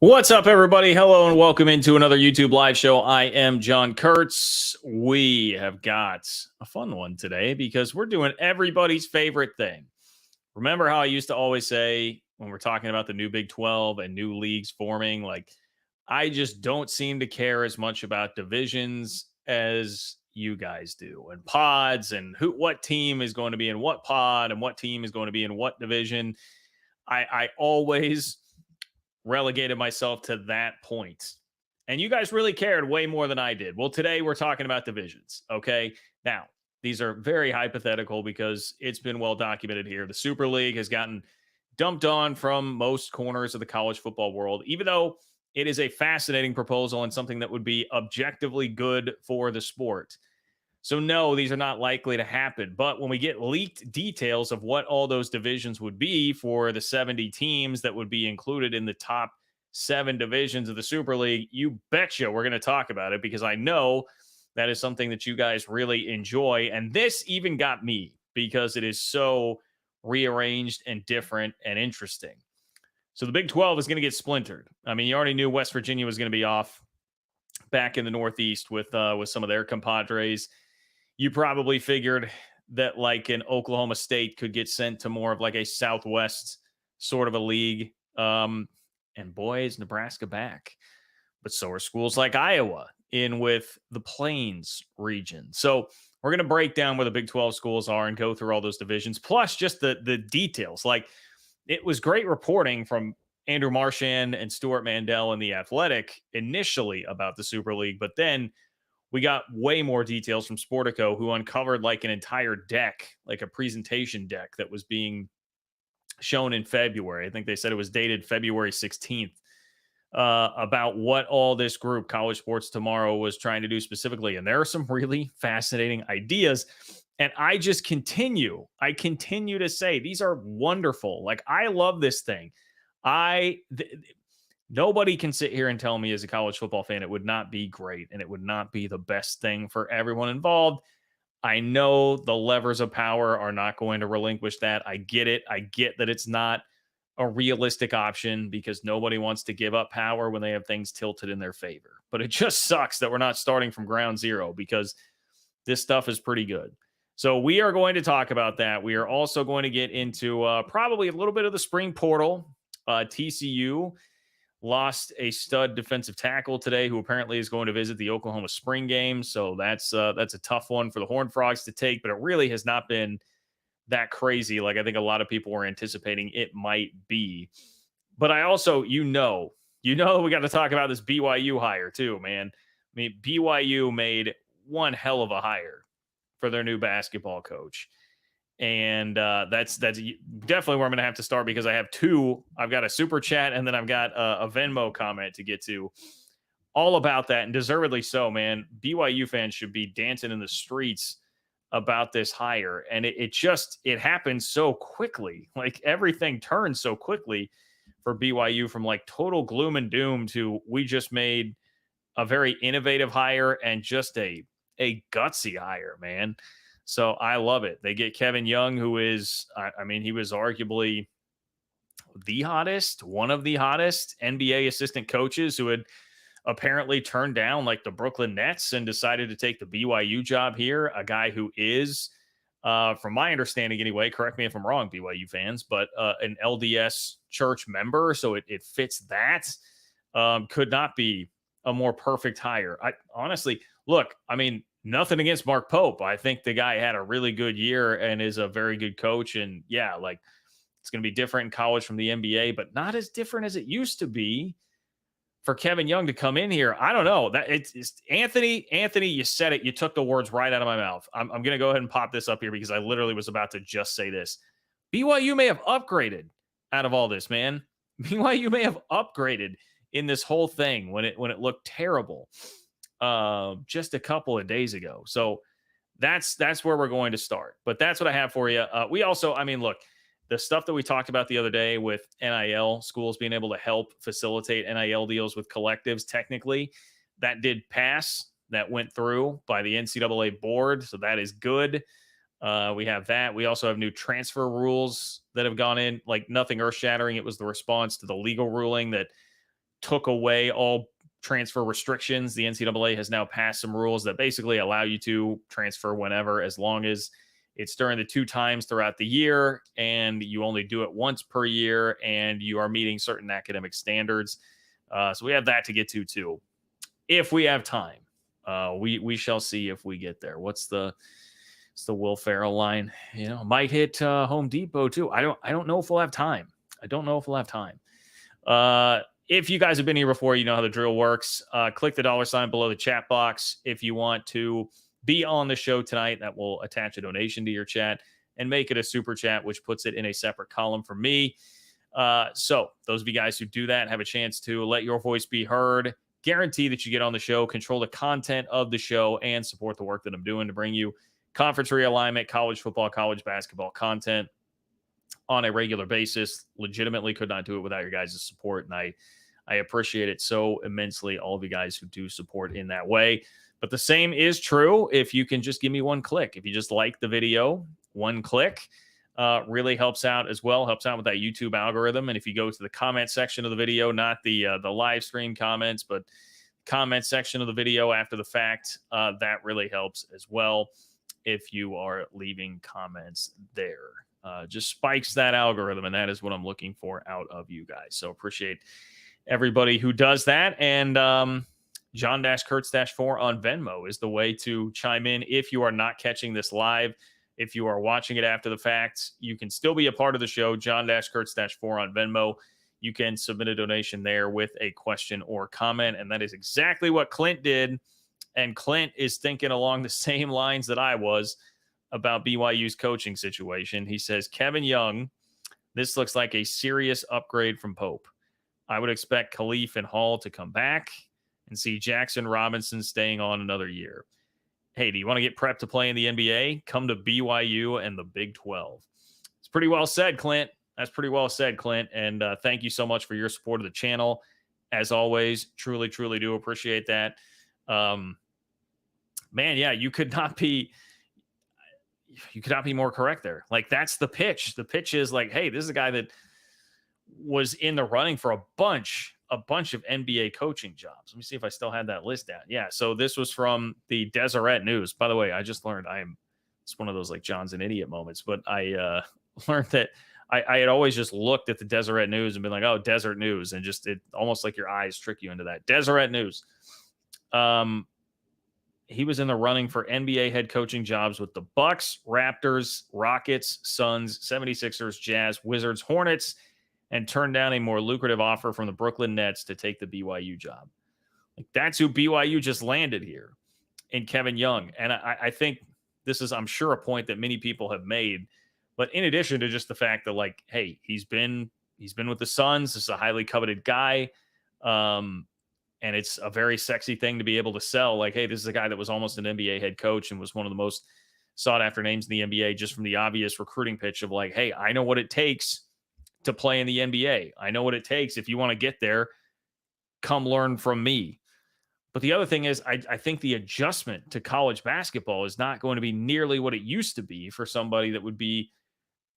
What's up, everybody? Hello, and welcome into another YouTube live show. I am John Kurtz. We have got a fun one today because we're doing everybody's favorite thing. Remember how I used to always say when we're talking about the new Big 12 and new leagues forming, like, I just don't seem to care as much about divisions as you guys do, and pods, and what team is going to be in what pod and what team is going to be in what division. I always relegated myself to that point. And you guys really cared way more than I did. Well, today we're talking about divisions. Okay. Now, these are very hypothetical because it's been well documented here. The Super League has gotten dumped on from most corners of the college football world, even though it is a fascinating proposal and something that would be objectively good for the sport. So, no, these are not likely to happen. But when we get leaked details of what all those divisions would be for the 70 teams that would be included in the top 7 divisions of the Super League, you betcha we're going to talk about it because I know that is something that you guys really enjoy. And this even got me because it is so rearranged and different and interesting. So, the Big 12 is going to get splintered. I mean, you already knew West Virginia was going to be off back in the Northeast with some of their compadres. You probably figured that like an Oklahoma State could get sent to more of like a Southwest sort of a league. And boy, is Nebraska back. But so are schools like Iowa in with the Plains region. So we're going to break down where the Big 12 schools are and go through all those divisions, plus just the details. Like, it was great reporting from Andrew Marchand and Stuart Mandel in The Athletic initially about the Super League, but then we got way more details from Sportico, who uncovered like an entire deck, like a presentation deck that was being shown in February. I think they said it was dated February 16th, about what all this group, College Sports Tomorrow, was trying to do specifically. And there are some really fascinating ideas. And I continue to say these are wonderful. Like, I love this thing. Nobody can sit here and tell me as a college football fan it would not be great and it would not be the best thing for everyone involved. I know the levers of power are not going to relinquish that. I get it. I get that it's not a realistic option because nobody wants to give up power when they have things tilted in their favor. But it just sucks that we're not starting from ground zero because this stuff is pretty good. So we are going to talk about that. We are also going to get into probably a little bit of the spring portal. TCU lost a stud defensive tackle today who apparently is going to visit the Oklahoma spring game. So that's a tough one for the Horned Frogs to take, but it really has not been that crazy like I think a lot of people were anticipating it might be. But I also, we got to talk about this BYU hire too, man. I mean, BYU made one hell of a hire for their new basketball coach. And that's definitely where I'm going to have to start because I have two. I've got a super chat and then I've got a Venmo comment to get to, all about that, and deservedly so, man. BYU fans should be dancing in the streets about this hire, and it happened so quickly. Like, everything turned so quickly for BYU from like total gloom and doom to we just made a very innovative hire and just a gutsy hire, man. So I love it. They get Kevin Young, who is, he was arguably one of the hottest NBA assistant coaches who had apparently turned down like the Brooklyn Nets and decided to take the BYU job here. A guy who is, from my understanding anyway, correct me if I'm wrong, BYU fans, but an LDS church member. So it fits that. Could not be a more perfect hire. Honestly, look, nothing against Mark Pope. I think the guy had a really good year and is a very good coach. And yeah, like, it's going to be different in college from the NBA, but not as different as it used to be for Kevin Young to come in here. I don't know. That it's Anthony, you said it. You took the words right out of my mouth. I'm going to go ahead and pop this up here because I literally was about to just say this. BYU may have upgraded out of all this, man. BYU may have upgraded in this whole thing when it looked terrible just a couple of days ago. So that's where we're going to start. But that's what I have for you. We also, look, the stuff that we talked about the other day with NIL schools being able to help facilitate NIL deals with collectives, technically, that did pass. That went through by the NCAA board. So that is good. We have that. We also have new transfer rules that have gone in, like nothing earth shattering. It was the response to the legal ruling that took away all transfer restrictions. The NCAA has now passed some rules that basically allow you to transfer whenever, as long as it's during the 2 times throughout the year and you only do it once per year and you are meeting certain academic standards. So we have that to get to too, if we have time. We shall see if we get there. What's the Will Ferrell line? Might hit Home Depot too. I don't know if we'll have time. If you guys have been here before, you know how the drill works. Click the $ below the chat box if you want to be on the show tonight. That will attach a donation to your chat and make it a super chat, which puts it in a separate column for me. So those of you guys who do that have a chance to let your voice be heard, guarantee that you get on the show, control the content of the show, and support the work that I'm doing to bring you conference realignment, college football, college basketball content on a regular basis. Legitimately could not do it without your guys' support, and I appreciate it so immensely, all of you guys who do support in that way. But the same is true if you can just give me one click. If you just like the video, one click really helps out as well, helps out with that YouTube algorithm. And if you go to the comment section of the video, not the live stream comments, but comment section of the video after the fact, that really helps as well if you are leaving comments there. Just spikes that algorithm, and that is what I'm looking for out of you guys. So appreciate everybody who does that. And John-Kurtz-4 on Venmo is the way to chime in if you are not catching this live. If you are watching it after the fact, you can still be a part of the show. John-Kurtz-4 on Venmo. You can submit a donation there with a question or comment, and that is exactly what Clint did. And Clint is thinking along the same lines that I was about BYU's coaching situation. He says, Kevin Young, this looks like a serious upgrade from Pope. I would expect Khalif and Hall to come back and see Jackson Robinson staying on another year. Hey, do you want to get prepped to play in the NBA? Come to BYU and the Big 12. It's pretty well said, Clint. That's pretty well said, Clint. And thank you so much for your support of the channel. As always, truly, truly do appreciate that. Man, yeah, you could not be more correct there. Like, that's the pitch. The pitch is like, hey, this is a guy that was in the running for a bunch of NBA coaching jobs. Let me see if I still had that list down. Yeah. So this was from the Deseret News. By the way, I just learned it's one of those like John's an idiot moments, but I learned that I had always just looked at the Deseret News and been like, oh, Desert News. And just, it almost like your eyes trick you into that. Deseret News. He was in the running for NBA head coaching jobs with the Bucks, Raptors, Rockets, Suns, 76ers, Jazz, Wizards, Hornets, and turned down a more lucrative offer from the Brooklyn Nets to take the BYU job. Like, that's who BYU just landed here in Kevin Young. And I think this is, I'm sure, a point that many people have made. But in addition to just the fact that, like, hey, he's been with the Suns. This is a highly coveted guy. And it's a very sexy thing to be able to sell. Like, hey, this is a guy that was almost an NBA head coach and was one of the most sought after names in the NBA, just from the obvious recruiting pitch of like, hey, I know what it takes to play in the NBA. I know what it takes. If you want to get there, come learn from me. But the other thing is, I think the adjustment to college basketball is not going to be nearly what it used to be for somebody that would be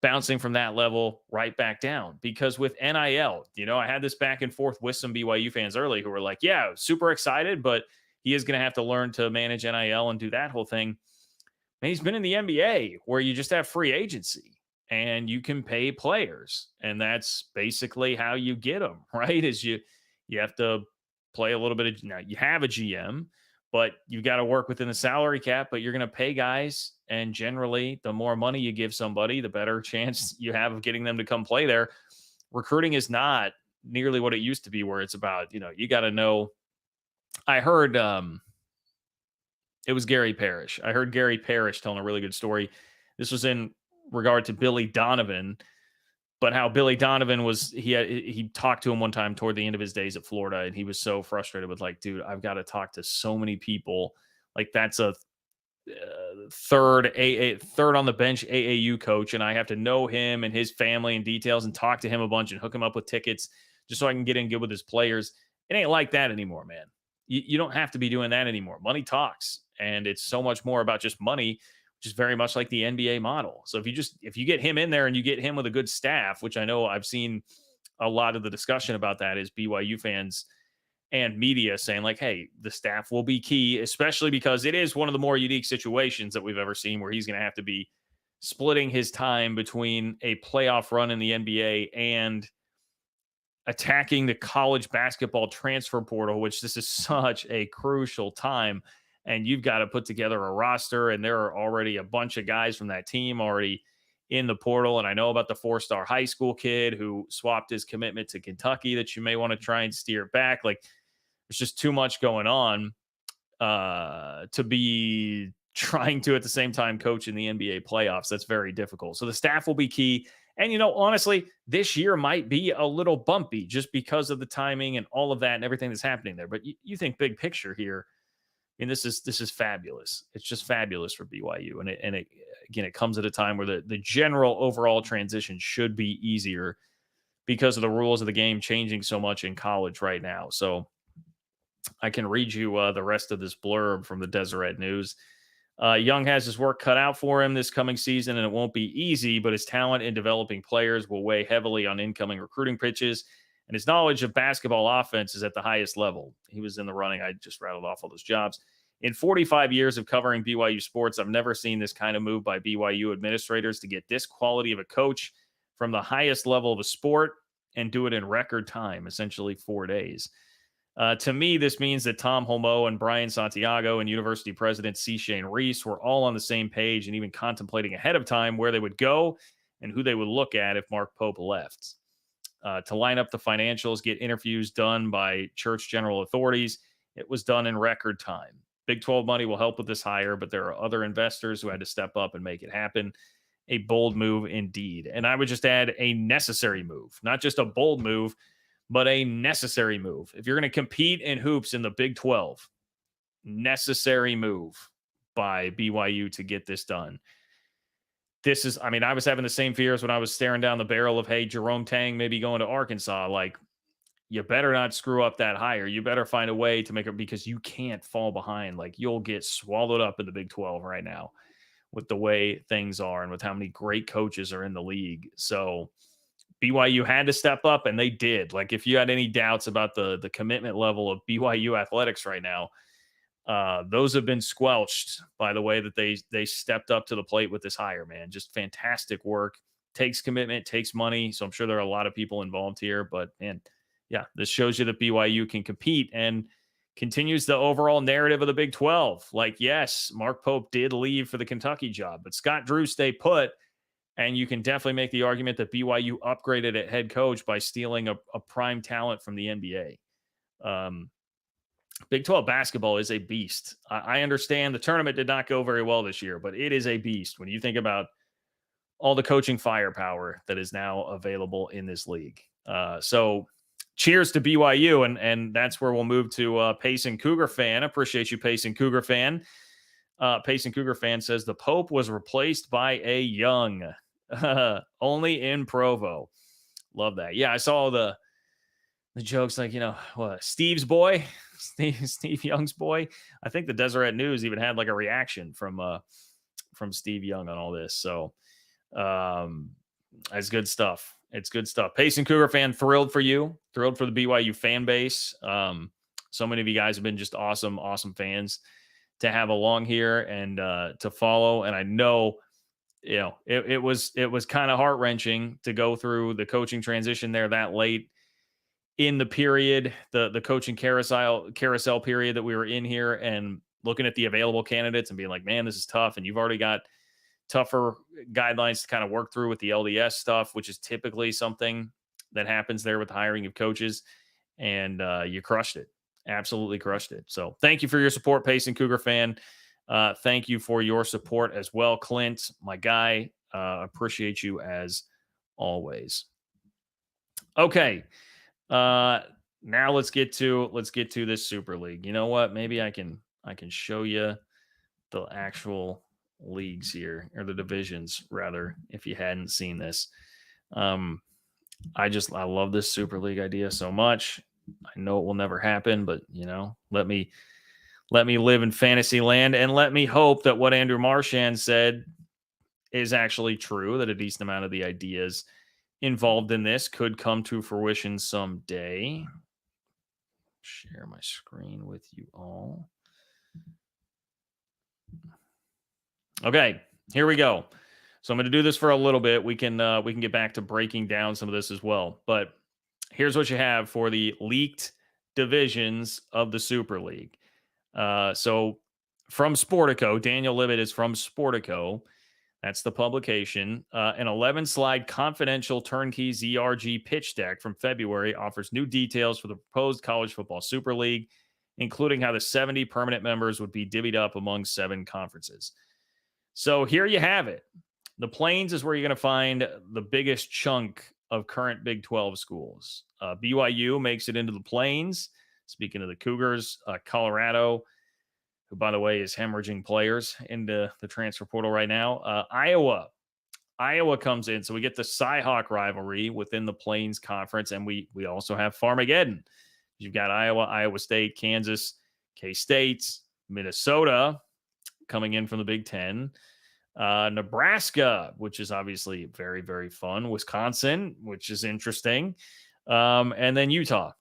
bouncing from that level right back down. Because with NIL, I had this back and forth with some BYU fans early who were like, yeah, super excited, but he is going to have to learn to manage NIL and do that whole thing. And he's been in the NBA where you just have free agency and you can pay players. And that's basically how you get them, right? Is you have to play a little bit of, now you have a GM, but you've got to work within the salary cap, but you're going to pay guys. And generally, the more money you give somebody, the better chance you have of getting them to come play there. Recruiting is not nearly what it used to be, where it's about, you got to know. I heard it was Gary Parrish. I heard Gary Parrish telling a really good story. This was in regard to Billy Donovan, but how Billy Donovan was, he talked to him one time toward the end of his days at Florida, and he was so frustrated with like, dude, I've got to talk to so many people. Like, that's a third on the bench AAU coach, and I have to know him and his family and details and talk to him a bunch and hook him up with tickets just so I can get in good with his players. It ain't like that anymore, man. You don't have to be doing that anymore. Money talks, and it's so much more about just money, which is very much like the NBA model. So if you get him in there and you get him with a good staff, which I know I've seen a lot of the discussion about that is BYU fans and media saying like, hey, the staff will be key, especially because it is one of the more unique situations that we've ever seen where he's going to have to be splitting his time between a playoff run in the NBA and attacking the college basketball transfer portal, which this is such a crucial time. And you've got to put together a roster, and there are already a bunch of guys from that team already in the portal. And I know about the 4-star high school kid who swapped his commitment to Kentucky that you may want to try and steer back. Like, there's just too much going on to be trying to at the same time coach in the NBA playoffs. That's very difficult. So the staff will be key. And, honestly, this year might be a little bumpy just because of the timing and all of that and everything that's happening there. But you think big picture here. I mean, this is fabulous. It's just fabulous for BYU. And it comes at a time where the general overall transition should be easier because of the rules of the game changing so much in college right now. So I can read you the rest of this blurb from the Deseret News. Young has his work cut out for him this coming season, and it won't be easy, but his talent in developing players will weigh heavily on incoming recruiting pitches, and his knowledge of basketball offense is at the highest level. He was in the running. I just rattled off all those jobs. In 45 years of covering BYU sports, I've never seen this kind of move by BYU administrators to get this quality of a coach from the highest level of a sport and do it in record time, essentially 4 days. To me, this means that Tom Holmoe and Brian Santiago and University President C. Shane Reese were all on the same page and even contemplating ahead of time where they would go and who they would look at if Mark Pope left. To line up the financials, get interviews done by church general authorities, it was done in record time. Big 12 money will help with this hire, but there are other investors who had to step up and make it happen. A bold move indeed. And I would just add a necessary move, not just a bold move, but a necessary move. If you're going to compete in hoops in the Big 12, necessary move by BYU to get this done. I was having the same fears when I was staring down the barrel of, hey, Jerome Tang maybe going to Arkansas. Like, you better not screw up that hire. You better find a way to make it, because you can't fall behind. Like, you'll get swallowed up in the Big 12 right now with the way things are and with how many great coaches are in the league. So BYU had to step up, and they did. Like, if you had any doubts about the commitment level of BYU athletics right now, those have been squelched by the way that they stepped up to the plate with this hire, man. Just fantastic work. Takes commitment, takes money. So I'm sure there are a lot of people involved here. But, man, yeah, this shows you that BYU can compete and continues the overall narrative of the Big 12. Like, yes, Mark Pope did leave for the Kentucky job, but Scott Drew stayed put. And you can definitely make the argument that BYU upgraded at head coach by stealing a prime talent from the NBA. Big 12 basketball is a beast. I understand the tournament did not go very well this year, but it is a beast when you think about all the coaching firepower that is now available in this league. So cheers to BYU, and that's where we'll move to Payson Cougar Fan. Appreciate you, Payson Cougar Fan. Payson Cougar Fan says the Pope was replaced by a Young, only in Provo. Love that. Yeah, I saw the jokes like, Steve's boy, Steve Young's boy. I think the Deseret News even had like a reaction from Steve Young on all this. So it's good stuff. It's good stuff. Payson Cougar Fan, thrilled for you. Thrilled for the BYU fan base. So many of you guys have been just awesome fans to have along here and to follow. And I know, it was kind of heart-wrenching to go through the coaching transition there that late in the period, the coaching carousel period that we were in here, and looking at the available candidates and being like, man, this is tough. And you've already got tougher guidelines to kind of work through with the LDS stuff, which is typically something that happens there with the hiring of coaches. And you crushed it. Absolutely crushed it. So thank you for your support, Payson Cougar Fan. Thank you for your support as well, Clint, my guy. Appreciate you as always. Okay. Now let's get to this Super League. You know what? Maybe I can show you the actual leagues here, or the divisions rather, if you hadn't seen this. I love this Super League idea so much. I know it will never happen, but let me live in fantasy land, and let me hope that what Andrew Marchand said is actually true, that a decent amount of the ideas involved in this could come to fruition someday. Share my screen with you all. Okay, here we go. So I'm going to do this for a little bit. We can get back to breaking down some of this as well. But here's what you have for the leaked divisions of the Super League. So from Sportico, Daniel Libet is from Sportico. That's the publication. An 11-slide confidential turnkey ZRG pitch deck from February offers new details for the proposed college football Super League, including how the 70 permanent members would be divvied up among 7 conferences. So here you have it. The Plains is where you're going to find the biggest chunk of current Big 12 schools. BYU makes it into the Plains. Speaking of the Cougars, Colorado, who, by the way, is hemorrhaging players into the transfer portal right now. Iowa comes in. So we get the Cy-Hawk rivalry within the Plains Conference, and we also have Farmageddon. You've got Iowa, Iowa State, Kansas, K-State, Minnesota coming in from the Big Ten. Nebraska, which is obviously very, very fun. Wisconsin, which is interesting. And then Utah,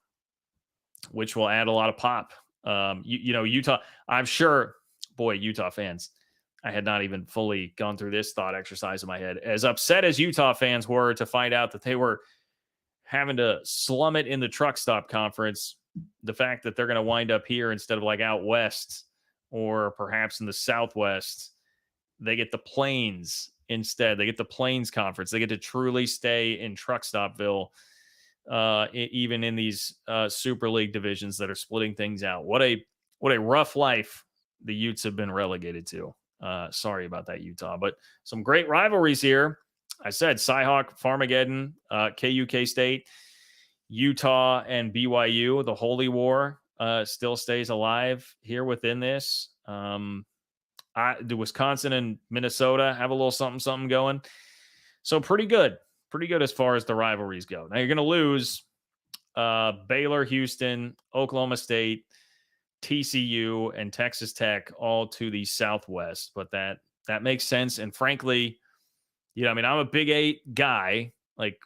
which will add a lot of pop. Utah, I'm sure, boy, Utah fans, I had not even fully gone through this thought exercise in my head. As upset as Utah fans were to find out that they were having to slum it in the truck stop conference, the fact that they're going to wind up here instead of like out west or perhaps in the Southwest, they get the Plains instead. They get the Plains Conference. They get to truly stay in Truck Stopville, even in these Super League divisions that are splitting things out. What a rough life the Utes have been relegated to. Sorry about that, Utah. But some great rivalries here. I said Cy-Hawk, Farmageddon, KU, K-State, Utah, and BYU. The Holy War still stays alive here within this. Do Wisconsin and Minnesota have a little something going? So pretty good as far as the rivalries go. Now you're going to lose Baylor, Houston, Oklahoma State, TCU, and Texas Tech all to the Southwest, but that makes sense. And frankly, I'm a Big 8 guy, like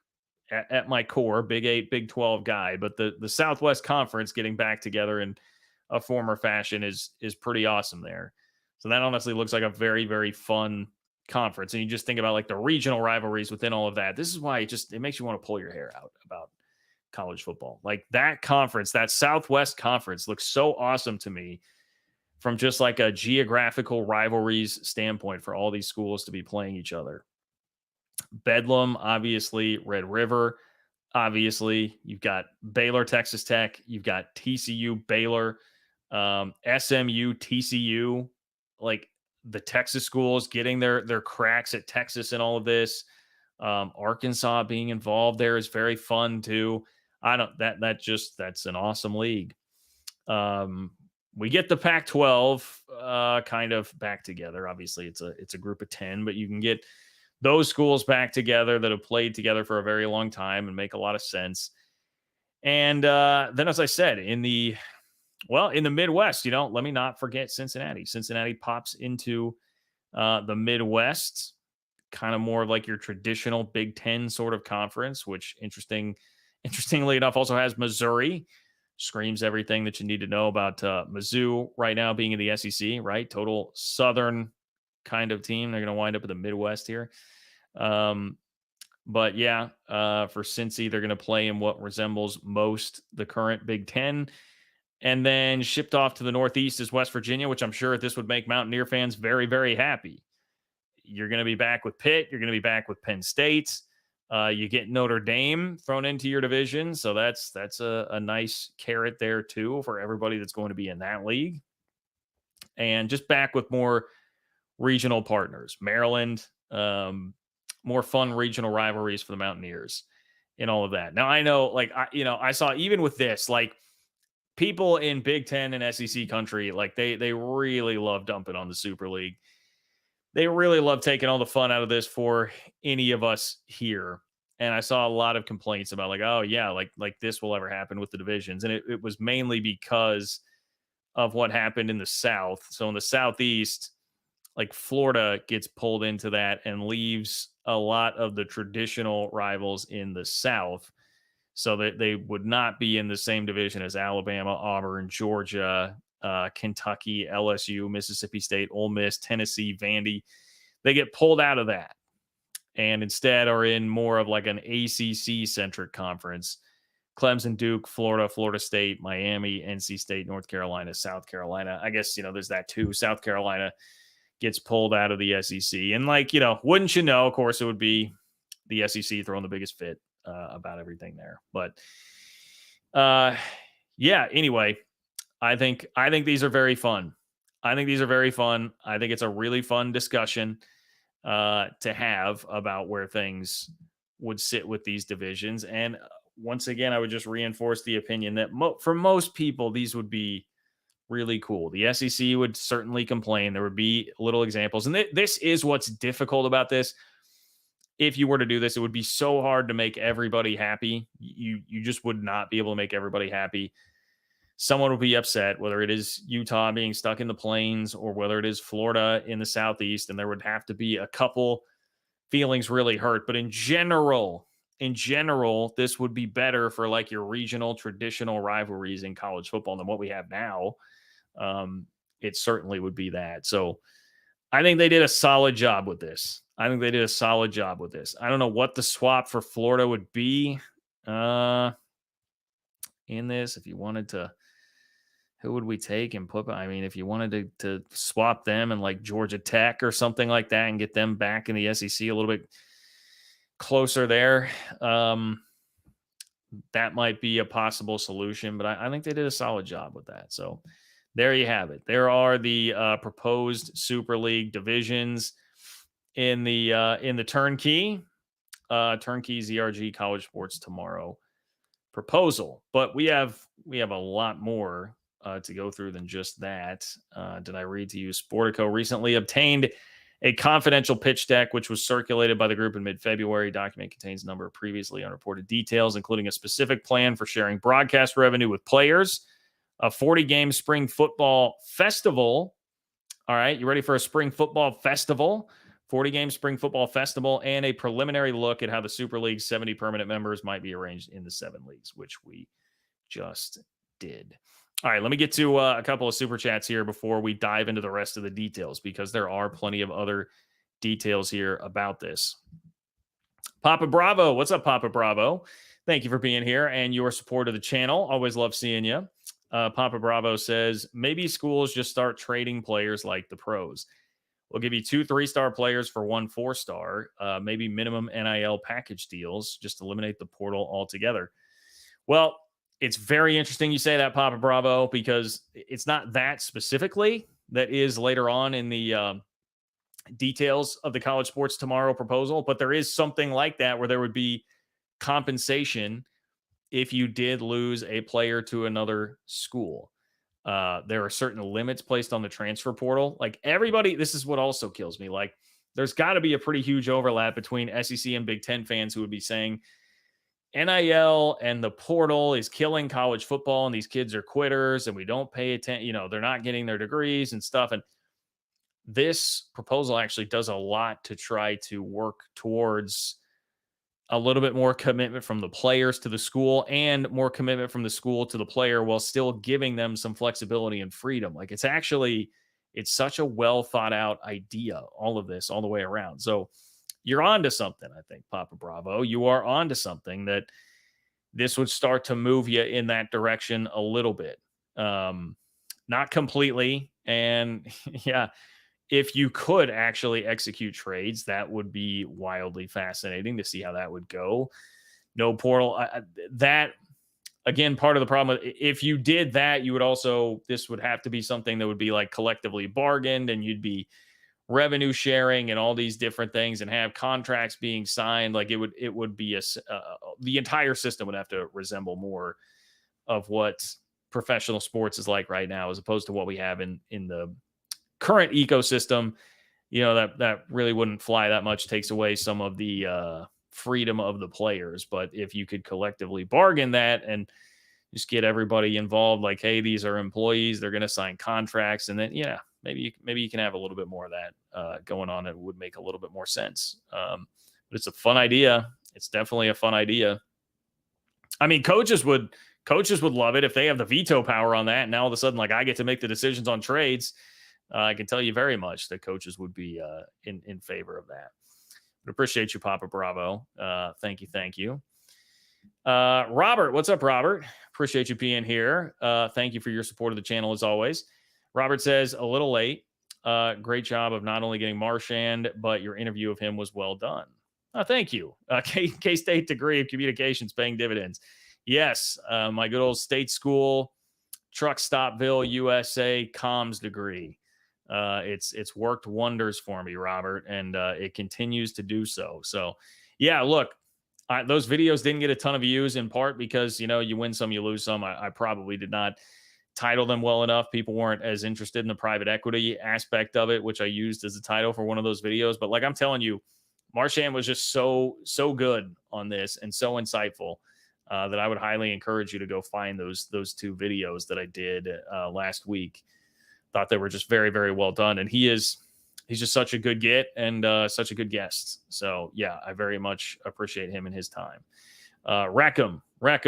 at my core, Big 8, Big 12 guy, but the Southwest Conference getting back together in a former fashion is pretty awesome there. So that honestly looks like a very, very fun conference. And you just think about like the regional rivalries within all of that. This is why it makes you want to pull your hair out about college football. Like that conference, that Southwest Conference looks so awesome to me from just like a geographical rivalries standpoint for all these schools to be playing each other. Bedlam, obviously, Red River, obviously, you've got Baylor, Texas Tech, you've got TCU, Baylor, SMU, TCU, like the Texas schools getting their cracks at Texas and all of this. Arkansas being involved there is very fun too. That's an awesome league. We get the Pac-12 kind of back together. Obviously, it's a group of 10, but you can get those schools back together that have played together for a very long time and make a lot of sense. And then, as I said, in the Midwest, let me not forget Cincinnati. Cincinnati pops into the Midwest, kind of more of like your traditional Big Ten sort of conference, which interestingly enough also has Missouri. Screams everything that you need to know about Mizzou right now being in the SEC, right? Total Southern kind of team. They're going to wind up in the Midwest here. But yeah, for Cincy, they're going to play in what resembles most the current Big Ten. And then shipped off to the Northeast is West Virginia, which I'm sure this would make Mountaineer fans very, very happy. You're going to be back with Pitt. You're going to be back with Penn State. You get Notre Dame thrown into your division. So that's a nice carrot there too for everybody that's going to be in that league. And just back with more regional partners. Maryland, more fun regional rivalries for the Mountaineers and all of that. Now I know, I saw even with this, like, people in Big Ten and SEC country, like they really love dumping on the Super League. They really love taking all the fun out of this for any of us here. And I saw a lot of complaints about like, oh yeah, like this will ever happen with the divisions. And it was mainly because of what happened in the South. So in the Southeast, like Florida gets pulled into that and leaves a lot of the traditional rivals in the South, so that they would not be in the same division as Alabama, Auburn, Georgia, Kentucky, LSU, Mississippi State, Ole Miss, Tennessee, Vandy. They get pulled out of that and instead are in more of like an ACC centric conference. Clemson, Duke, Florida, Florida State, Miami, NC State, North Carolina, South Carolina. I guess, there's that too. South Carolina gets pulled out of the SEC. And wouldn't you know, of course, it would be the SEC throwing the biggest fit about everything there. But yeah, anyway, I think these are very fun. I think it's a really fun discussion to have about where things would sit with these divisions. And once again, I would just reinforce the opinion that for most people, these would be really cool. The SEC would certainly complain. There would be little examples. And this is what's difficult about this. If you were to do this, it would be so hard to make everybody happy. You just would not be able to make everybody happy. Someone would be upset, whether it is Utah being stuck in the plains or whether it is Florida in the Southeast, and there would have to be a couple feelings really hurt. But in general, this would be better for like your regional traditional rivalries in college football than what we have now. It certainly would be that. So I think they did a solid job with this. I don't know what the swap for Florida would be in this. If you wanted to, who would we take and put? I mean, if you wanted to swap them and like Georgia Tech or something like that and get them back in the SEC a little bit closer there, that might be a possible solution. But I think they did a solid job with that. So there you have it. There are the proposed Super League divisions in the turnkey ZRG College Sports Tomorrow proposal. But we have a lot more to go through than just that. Did I read to you? Sportico recently obtained a confidential pitch deck, which was circulated by the group in mid-February. Document contains a number of previously unreported details, including a specific plan for sharing broadcast revenue with players, a 40-game spring football festival. All right, you ready for a spring football festival? 40-game spring football festival, and a preliminary look at how the Super League's 70 permanent members might be arranged in the 7 leagues, which we just did. All right, let me get to a couple of super chats here before we dive into the rest of the details, because there are plenty of other details here about this. Papa Bravo, what's up, Papa Bravo? Thank you for being here and your support of the channel. Always love seeing you. Papa Bravo says, maybe schools just start trading players like the pros. We'll give you 2 3-star players for 1 4-star, maybe minimum NIL package deals, just eliminate the portal altogether. Well, it's very interesting you say that, Papa Bravo, because it's not that specifically. That is later on in the details of the College Sports Tomorrow proposal, but there is something like that where there would be compensation if you did lose a player to another school. There are certain limits placed on the transfer portal. Like everybody, this is what also kills me. Like there's got to be a pretty huge overlap between SEC and Big Ten fans who would be saying NIL and the portal is killing college football and these kids are quitters and we don't pay attention. They're not getting their degrees and stuff. And this proposal actually does a lot to try to work towards a little bit more commitment from the players to the school and more commitment from the school to the player while still giving them some flexibility and freedom. Like it's such a well thought out idea, all of this, all the way around. So you're on to something, I think, Papa Bravo. You are on to something that this would start to move you in that direction a little bit. Not completely. And yeah, if you could actually execute trades, that would be wildly fascinating to see how that would go. No portal. That, again, part of the problem, if you did that, you would also, this would have to be something that would be like collectively bargained and you'd be revenue sharing and all these different things and have contracts being signed. Like it would be the entire system would have to resemble more of what professional sports is like right now, as opposed to what we have in the current ecosystem. That really wouldn't fly that much, takes away some of the freedom of the players. But if you could collectively bargain that and just get everybody involved, like, hey, these are employees, they're going to sign contracts. And then, maybe you can have a little bit more of that going on. It would make a little bit more sense. But it's a fun idea. It's definitely a fun idea. I mean, coaches would love it if they have the veto power on that. And now all of a sudden, like, I get to make the decisions on trades. I can tell you very much that coaches would be in favor of that. But appreciate you, Papa Bravo. Thank you. Robert, what's up, Robert? Appreciate you being here. Thank you for your support of the channel as always. Robert says, a little late. Great job of not only getting Marchand, but your interview of him was well done. Thank you. K-State degree of communications paying dividends. Yes, my good old state school, Truck Stopville, USA comms degree. It's worked wonders for me, Robert, and it continues to do so. So, yeah, look, those videos didn't get a ton of views in part because, you win some, you lose some. I probably did not title them well enough. People weren't as interested in the private equity aspect of it, which I used as a title for one of those videos. But like I'm telling you, Marchand was just so good on this and so insightful that I would highly encourage you to go find those two videos that I did last week. Thought they were just very, very well done. And he's just such a good get and such a good guest. So, yeah, I very much appreciate him and his time. Rackham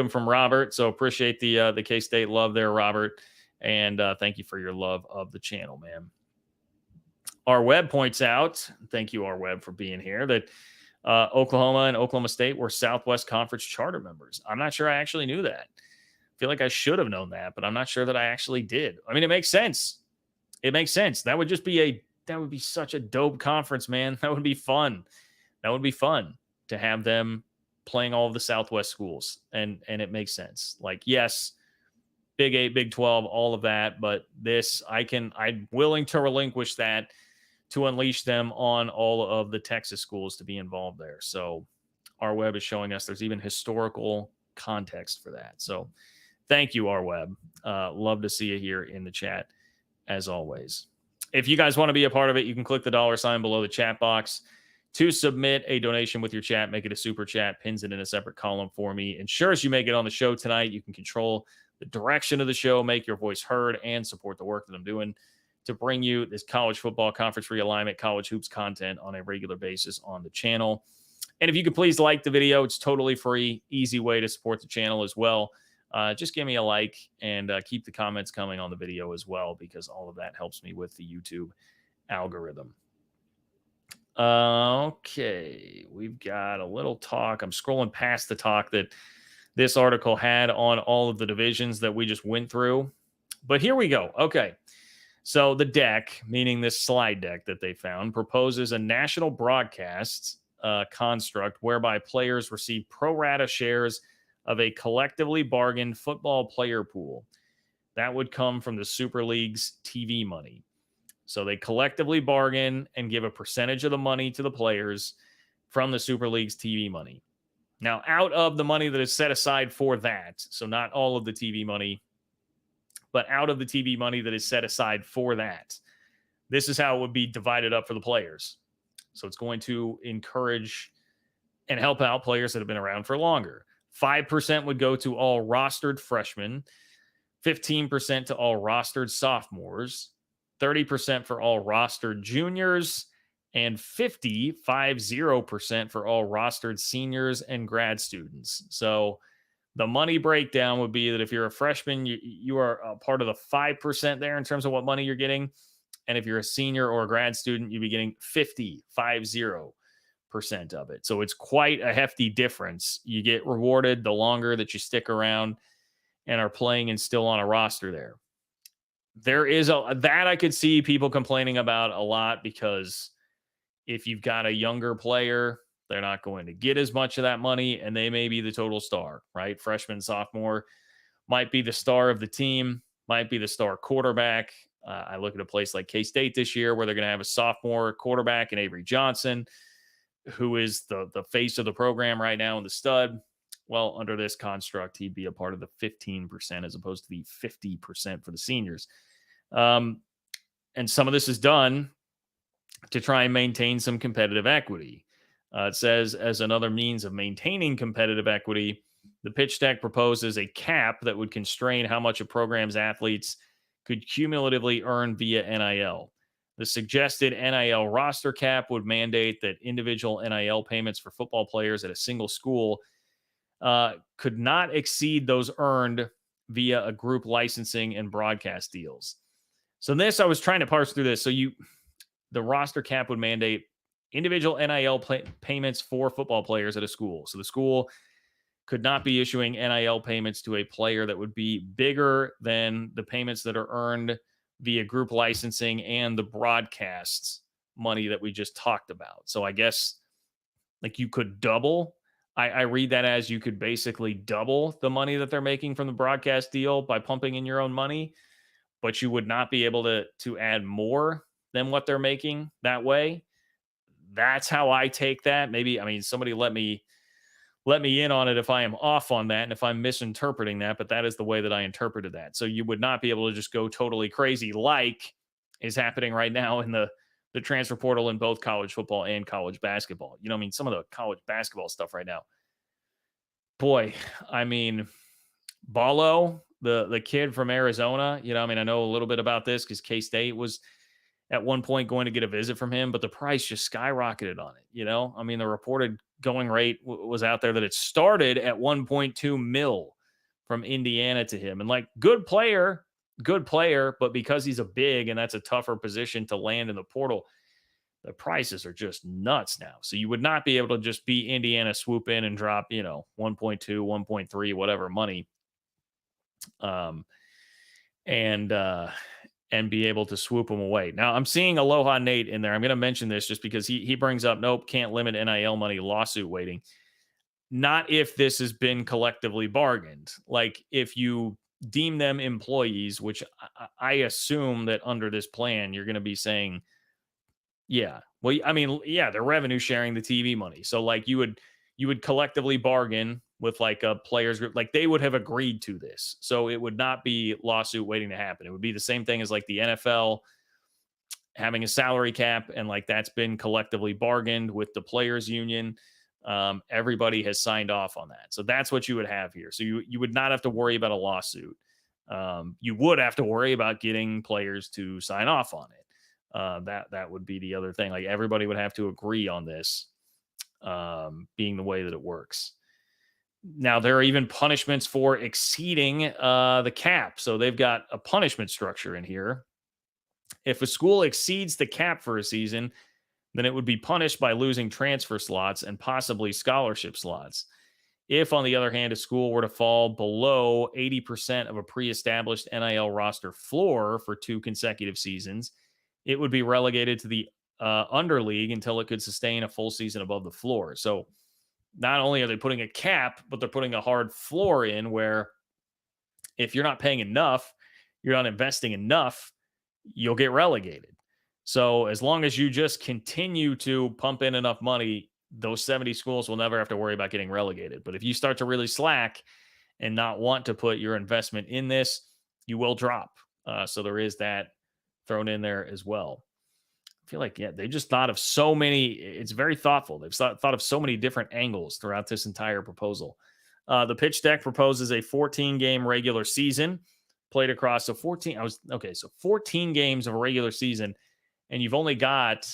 from Robert. So appreciate the K-State love there, Robert. And thank you for your love of the channel, man. Our Web points out, thank you, Our Web, for being here, that Oklahoma and Oklahoma State were Southwest Conference charter members. I'm not sure I actually knew that. I feel like I should have known that, but I'm not sure that I actually did. I mean, it makes sense. It makes sense. That would be such a dope conference, man. That would be fun. That would be fun to have them playing all of the Southwest schools. And it makes sense. Like, yes, Big 8, Big 12, all of that. But this, I'm willing to relinquish that to unleash them on all of the Texas schools to be involved there. So Our Web is showing us there's even historical context for that. So thank you, Our Web. Love to see you here in the chat, as always. If you guys want to be a part of it, you can click the $ below the chat box to submit a donation with your chat. Make it a super chat, pins it in a separate column for me. Ensures you make it on the show tonight. You can control the direction of the show, make your voice heard, and support the work that I'm doing to bring you this college football conference realignment, college hoops content on a regular basis on the channel. And if you could please like the video, it's totally free, easy way to support the channel as well. Just give me a like and keep the comments coming on the video as well, because all of that helps me with the YouTube algorithm. Okay, we've got a little talk. I'm scrolling past the talk that this article had on all of the divisions that we just went through. But here we go. Okay. So the deck, meaning this slide deck that they found, proposes a national broadcast construct whereby players receive pro rata shares of a collectively bargained football player pool. That would come from the Super League's TV money. So they collectively bargain and give a percentage of the money to the players from the Super League's TV money. Now, out of the money that is set aside for that, so not all of the TV money, but out of the TV money that is set aside for that, this is how it would be divided up for the players. So it's going to encourage and help out players that have been around for longer. 5% would go to all rostered freshmen, 15% to all rostered sophomores, 30% for all rostered juniors, and 50% for all rostered seniors and grad students. So the money breakdown would be that if you're a freshman, you are a part of the 5% there in terms of what money you're getting. And if you're a senior or a grad student, you'd be getting 50% of it. So it's quite a hefty difference. You get rewarded the longer that you stick around and are playing and still on a roster there. There is that I could see people complaining about a lot, because if you've got a younger player, they're not going to get as much of that money, and they may be the total star, right? Freshman, sophomore might be the star of the team, might be the star quarterback. I look at a place like K-State this year where they're going to have a sophomore quarterback in Avery Johnson, who is the face of the program right now and the stud. Well, under this construct, he'd be a part of the 15% as opposed to the 50% for the seniors. And some of this is done to try and maintain some competitive equity. It says, as another means of maintaining competitive equity, the pitch deck proposes a cap that would constrain how much a program's athletes could cumulatively earn via NIL. The suggested NIL roster cap would mandate that individual NIL payments for football players at a single school could not exceed those earned via a group licensing and broadcast deals. So this, I was trying to parse through this. So the roster cap would mandate individual NIL payments for football players at a school. So the school could not be issuing NIL payments to a player that would be bigger than the payments that are earned via group licensing and the broadcasts money that we just talked about. So I guess like you could double. I read that as you could basically double the money that they're making from the broadcast deal by pumping in your own money, but you would not be able to add more than what they're making that way. That's how I take that. Maybe, I mean, somebody let me in on it if I am off on that and if I'm misinterpreting that, but that is the way that I interpreted that. So you would not be able to just go totally crazy like is happening right now in the transfer portal in both college football and college basketball. You know, I mean, some of the college basketball stuff right now. Boy, I mean, Ballo, the kid from Arizona, you know, I mean, I know a little bit about this because K-State was at one point going to get a visit from him, but the price just skyrocketed on it. You know, I mean, the reported going rate was out there that it started at 1.2 mil from Indiana to him. And like good player, but because he's a big and that's a tougher position to land in the portal, the prices are just nuts now. So you would not be able to just be Indiana, swoop in and drop, you know, 1.2, 1.3, whatever money. And be able to swoop them away. Now, I'm seeing Aloha Nate in there. I'm going to mention this just because he brings up, nope, can't limit NIL money, lawsuit waiting. Not if this has been collectively bargained. Like if you deem them employees, which I assume that under this plan, you're going to be saying, yeah, well, I mean, yeah, they're revenue sharing the TV money. So like you would collectively bargain with like a players group, like they would have agreed to this. So it would not be lawsuit waiting to happen. It would be the same thing as like the NFL having a salary cap. And like that's been collectively bargained with the players union. Everybody has signed off on that. So that's what you would have here. So you would not have to worry about a lawsuit. You would have to worry about getting players to sign off on it. That would be the other thing. Like everybody would have to agree on this, being the way that it works. Now, there are even punishments for exceeding the cap. So they've got a punishment structure in here. If a school exceeds the cap for a season, then it would be punished by losing transfer slots and possibly scholarship slots. If, on the other hand, a school were to fall below 80% of a pre-established NIL roster floor for 2 consecutive seasons, it would be relegated to the underleague until it could sustain a full season above the floor. So not only are they putting a cap, but they're putting a hard floor in where if you're not paying enough, you're not investing enough, you'll get relegated. So as long as you just continue to pump in enough money, those 70 schools will never have to worry about getting relegated. But if you start to really slack and not want to put your investment in this, you will drop. So there is that thrown in there as well. I feel like, yeah, they just thought of so many. It's very thoughtful. They've thought of so many different angles throughout this entire proposal. The pitch deck proposes a 14-game regular season played across. So 14 games of a regular season, and you've only got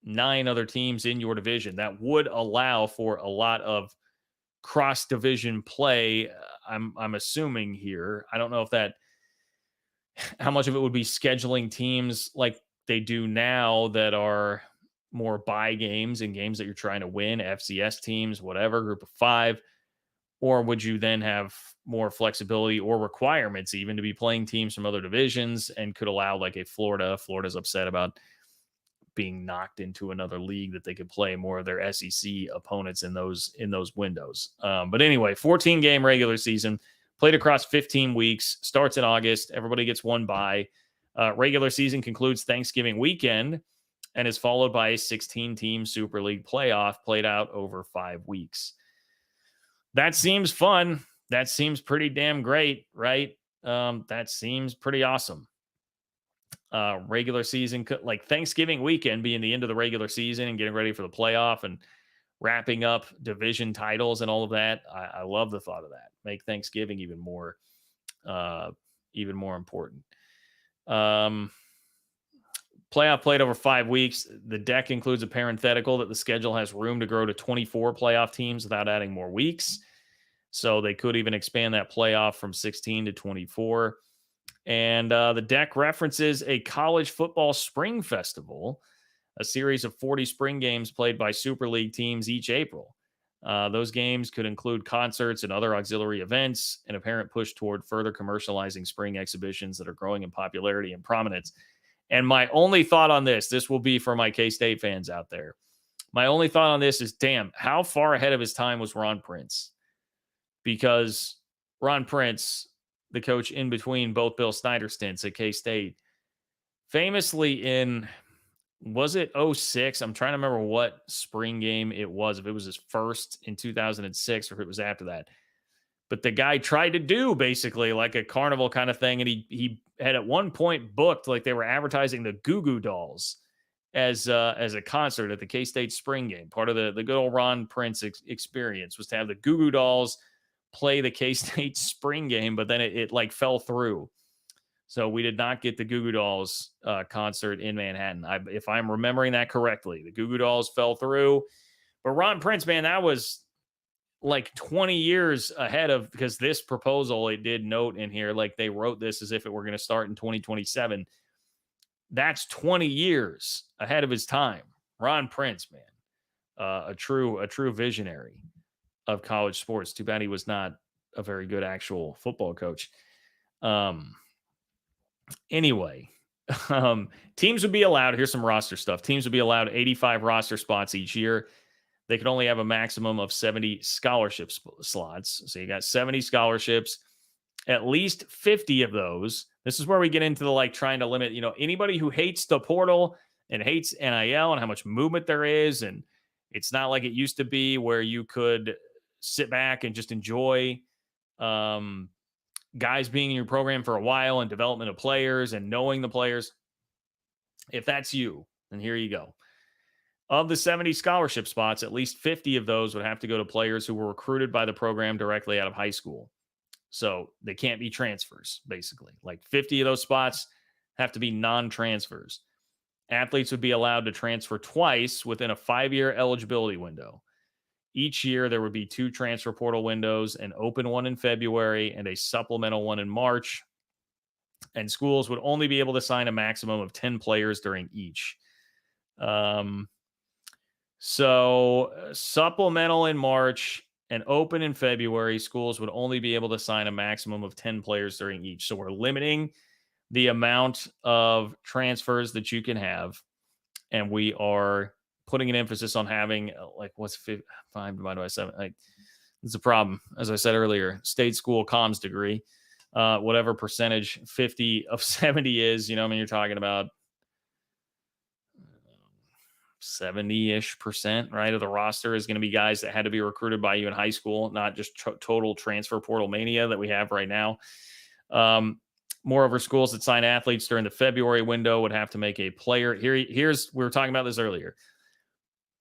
9 other teams in your division. That would allow for a lot of cross-division play. I'm assuming here. I don't know if how much of it would be scheduling teams like they do now that are more bye games and games that you're trying to win, FCS teams, whatever, group of 5, or would you then have more flexibility or requirements even to be playing teams from other divisions and could allow like a Florida's upset about being knocked into another league that they could play more of their SEC opponents in those windows. But anyway, 14-game regular season played across 15 weeks, starts in August. Everybody gets one bye. Regular season concludes Thanksgiving weekend and is followed by a 16-team Super League playoff played out over 5 weeks. That seems fun. That seems pretty damn great, right? That seems pretty awesome. Regular season, like Thanksgiving weekend being the end of the regular season and getting ready for the playoff and wrapping up division titles and all of that. I love the thought of that. Make Thanksgiving even more important. Um, Playoff played over 5 weeks. The deck includes a parenthetical that the schedule has room to grow to 24 playoff teams without adding more weeks. So they could even expand that playoff from 16 to 24. And the deck references a college football spring festival, a series of 40 spring games played by Super League teams each April. Those games could include concerts and other auxiliary events, an apparent push toward further commercializing spring exhibitions that are growing in popularity and prominence. And my only thought on this will be for my K-State fans out there. My only thought on this is, damn, how far ahead of his time was Ron Prince? Because Ron Prince, the coach in between both Bill Snyder stints at K-State, famously in, was it 06? I'm trying to remember what spring game it was, if it was his first in 2006 or if it was after that. But the guy tried to do basically like a carnival kind of thing. And he had at one point booked, like they were advertising the Goo Goo Dolls as a concert at the K-State spring game. Part of the good old Ron Prince experience was to have the Goo Goo Dolls play the K-State spring game, but then it like fell through. So we did not get the Goo Goo Dolls concert in Manhattan. If I'm remembering that correctly, the Goo Goo Dolls fell through. But Ron Prince, man, that was like 20 years ahead of, because this proposal, it did note in here, like they wrote this as if it were going to start in 2027. That's 20 years ahead of his time. Ron Prince, man, a true visionary of college sports. Too bad he was not a very good actual football coach. Anyway, teams would be allowed, here's some roster stuff. Teams would be allowed 85 roster spots each year. They could only have a maximum of 70 scholarship slots. So you got 70 scholarships, at least 50 of those. This is where we get into the like trying to limit, anybody who hates the portal and hates NIL and how much movement there is. And it's not like it used to be where you could sit back and just enjoy guys being in your program for a while and development of players and knowing the players. If that's you, then here you go. Of the 70 scholarship spots, at least 50 of those would have to go to players who were recruited by the program directly out of high school. So they can't be transfers, basically. Like 50 of those spots have to be non-transfers. Athletes would be allowed to transfer twice within a 5-year eligibility window. Each year, there would be 2 transfer portal windows, an open one in February and a supplemental one in March. And schools would only be able to sign a maximum of 10 players during each. So supplemental in March and open in February, schools would only be able to sign a maximum of 10 players during each. So we're limiting the amount of transfers that you can have. And we are putting an emphasis on having like, what's 5 divided by 7? Like, it's a problem. As I said earlier, state school comms degree, whatever percentage 50 of 70 is, you're talking about 70-ish%, right, of the roster is going to be guys that had to be recruited by you in high school, not just total transfer portal mania that we have right now. Moreover, schools that sign athletes during the February window would have to make a player. Here's we were talking about this earlier.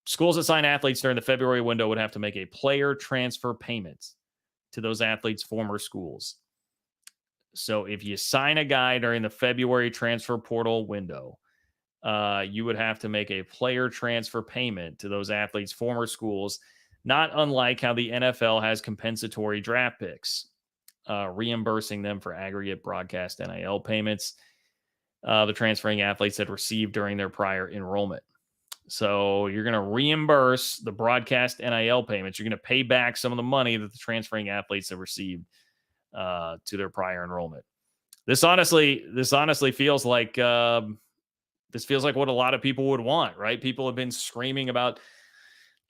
Schools that sign athletes during the February window would have to make a player transfer payment to those athletes' former schools. So if you sign a guy during the February transfer portal window, you would have to make a player transfer payment to those athletes' former schools, not unlike how the NFL has compensatory draft picks, reimbursing them for aggregate broadcast NIL payments the transferring athletes had received during their prior enrollment. So you're going to reimburse the broadcast NIL payments. You're going to pay back some of the money that the transferring athletes have received to their prior enrollment. This honestly feels like what a lot of people would want, right? People have been screaming about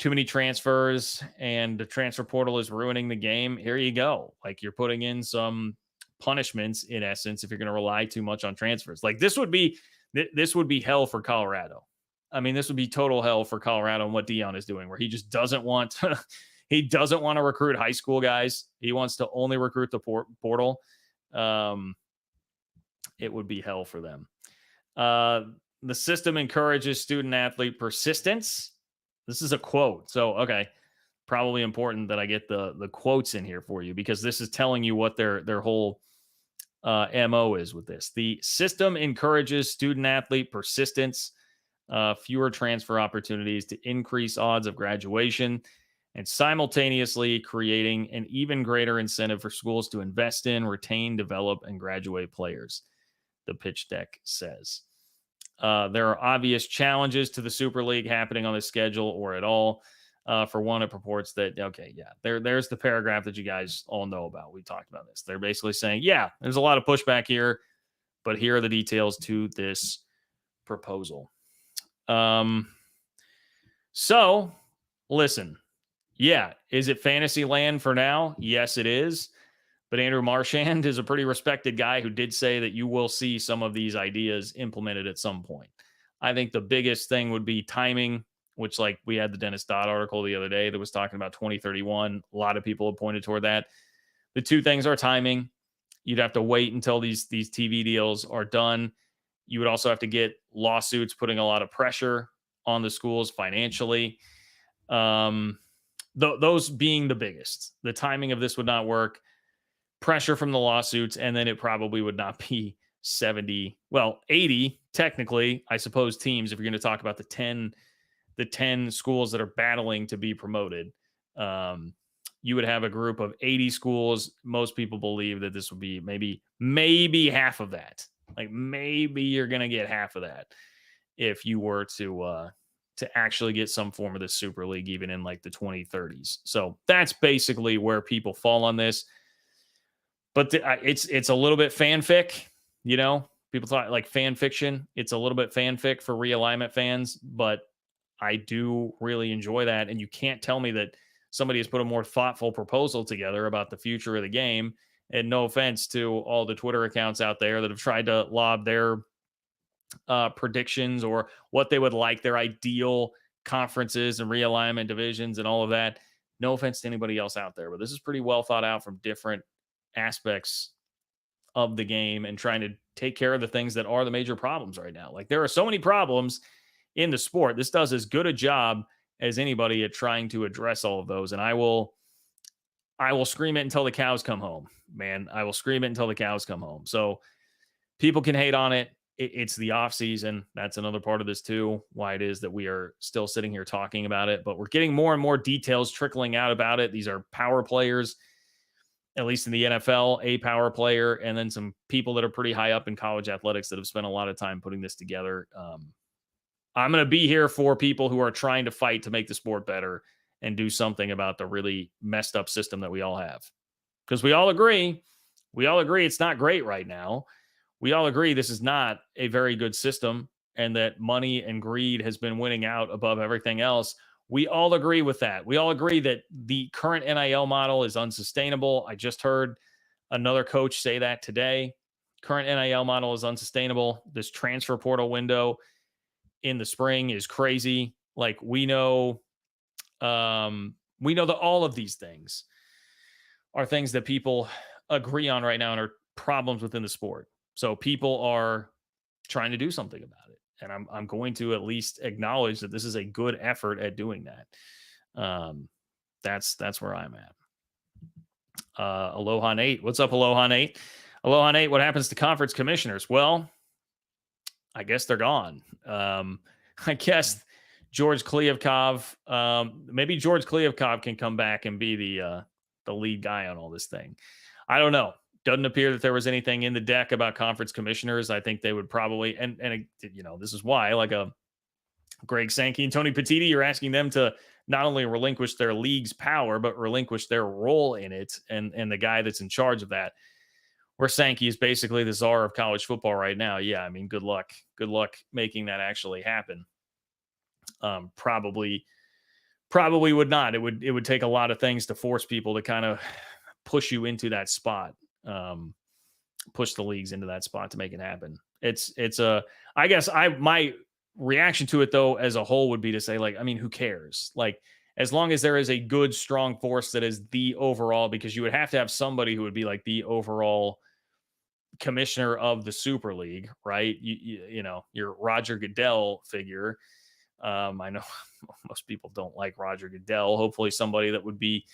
too many transfers and the transfer portal is ruining the game. Here you go. Like, you're putting in some punishments in essence if you're going to rely too much on transfers. Like, this would be hell for Colorado. I mean, this would be total hell for Colorado and what Deion is doing, where he just doesn't want to, he doesn't want to recruit high school guys. He wants to only recruit the portal. It would be hell for them. The system encourages student athlete persistence. This is a quote. So, okay, probably important that I get the quotes in here for you, because this is telling you what their whole MO is with this. The system encourages student athlete persistence, fewer transfer opportunities to increase odds of graduation, and simultaneously creating an even greater incentive for schools to invest in, retain, develop, and graduate players, the pitch deck says. There are obvious challenges to the Super League happening on the schedule or at all. For one, it purports that, okay, yeah, there's the paragraph that you guys all know about. We talked about this. They're basically saying, yeah, there's a lot of pushback here, but here are the details to this proposal. So listen, yeah, is it fantasy land for now? Yes, it is. But Andrew Marchand is a pretty respected guy who did say that you will see some of these ideas implemented at some point. I think the biggest thing would be timing, which, like, we had the Dennis Dodd article the other day that was talking about 2031. A lot of people have pointed toward that. The two things are timing. You'd have to wait until these TV deals are done. You would also have to get lawsuits putting a lot of pressure on the schools financially. Those being the biggest. The timing of this would not work. Pressure from the lawsuits, and then it probably would not be 80 technically, I suppose, teams, if you're going to talk about the 10 schools that are battling to be promoted. You would have a group of 80 schools. Most people believe that this would be maybe half of that. Like, maybe you're going to get half of that if you were to actually get some form of the Super League, even in like the 2030s. So that's basically where people fall on this. But it's a little bit fanfic, people talk like fan fiction. It's a little bit fanfic for realignment fans, but I do really enjoy that. And you can't tell me that somebody has put a more thoughtful proposal together about the future of the game. And no offense to all the Twitter accounts out there that have tried to lob their predictions or what they would like their ideal conferences and realignment divisions and all of that. No offense to anybody else out there, but this is pretty well thought out from different aspects of the game and trying to take care of the things that are the major problems right now. Like, there are so many problems in the sport. This does as good a job as anybody at trying to address all of those. And I will scream it until the cows come home, man. I will scream it until the cows come home. So people can hate on it. It's the off season. That's another part of this too, why it is that we are still sitting here talking about it, but we're getting more and more details trickling out about it. These are power players, at least in the NFL, a power player, and then some people that are pretty high up in college athletics that have spent a lot of time putting this together. I'm going to be here for people who are trying to fight to make the sport better and do something about the really messed up system that we all have. Because we all agree it's not great right now. We all agree this is not a very good system and that money and greed has been winning out above everything else. We all agree with that. We all agree that the current NIL model is unsustainable. I just heard another coach say that today. Current NIL model is unsustainable. This transfer portal window in the spring is crazy. Like, we know that all of these things are things that people agree on right now and are problems within the sport. So people are trying to do something about it. And I'm going to at least acknowledge that this is a good effort at doing that. That's where I'm at. Aloha Nate. What's up, Aloha Nate? Aloha Nate, what happens to conference commissioners? Well, I guess they're gone. I guess George Kliavkov, maybe George Kliavkov can come back and be the lead guy on all this thing. I don't know. Doesn't appear that there was anything in the deck about conference commissioners. I think they would probably, and this is why, like a Greg Sankey and Tony Petitti, you're asking them to not only relinquish their league's power, but relinquish their role in it and the guy that's in charge of that. Where Sankey is basically the czar of college football right now. Yeah, I mean, good luck. Good luck making that actually happen. Probably would not. It would take a lot of things to force people to kind of push you into that spot. Push the leagues into that spot to make it happen. My reaction to it though, as a whole, would be to say, like, I mean, who cares? Like, as long as there is a good, strong force that is the overall, because you would have to have somebody who would be like the overall commissioner of the Super League, right? You know, your Roger Goodell figure. I know most people don't like Roger Goodell. Hopefully somebody that would be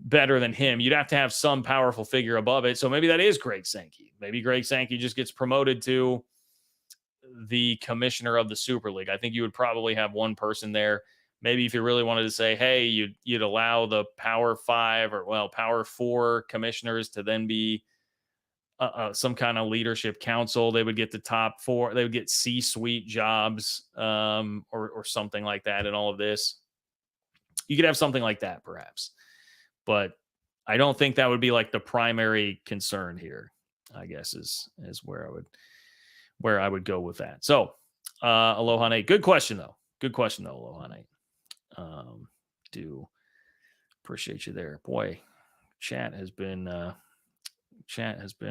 better than him. You'd have to have some powerful figure above it. So maybe that is Greg Sankey. Maybe Greg Sankey just gets promoted to the commissioner of the Super League. I think you would probably have one person there. Maybe if you really wanted to say, hey, you'd allow the Power 5 or Power 4 commissioners to then be some kind of leadership council. They would get the top 4. They would get C-suite jobs or something like that in all of this. You could have something like that perhaps. But I don't think that would be like the primary concern here, I guess is where I would go with that. So Aloha Nate. Good question though, Aloha Nate. Do appreciate you there. Boy, chat has been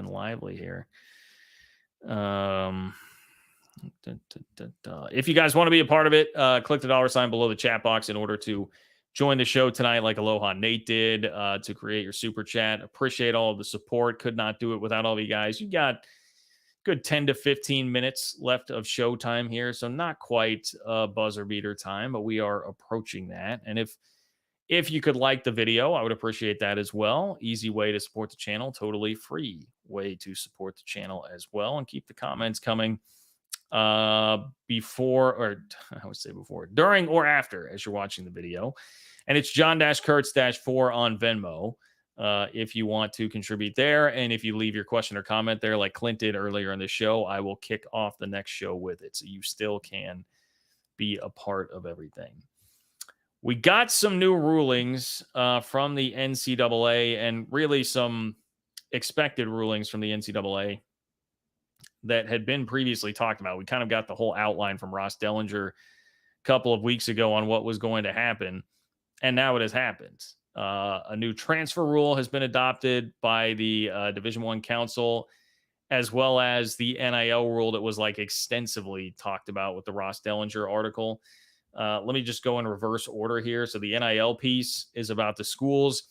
lively here. If you guys want to be a part of it, click the $ below the chat box in order to join the show tonight, like Aloha Nate did, to create your super chat. Appreciate all of the support. Could not do it without all of you guys. You got good 10 to 15 minutes left of show time here, so not quite buzzer beater time, but we are approaching that. And if you could like the video, I would appreciate that as well. Easy way to support the channel, totally free way to support the channel as well. And keep the comments coming during or after as you're watching the video. And it's John-Kurtz-4 on Venmo if you want to contribute there. And if you leave your question or comment there like Clint did earlier in the show, I will kick off the next show with it. So you still can be a part of everything. We got some new rulings from the NCAA and really some expected rulings from the NCAA that had been previously talked about. We kind of got the whole outline from Ross Dellinger a couple of weeks ago on what was going to happen, and now it has happened. A new transfer rule has been adopted by the Division I Council, as well as the NIL rule that was like extensively talked about with the Ross Dellinger article. Let me just go in reverse order here. So the NIL piece is about the schools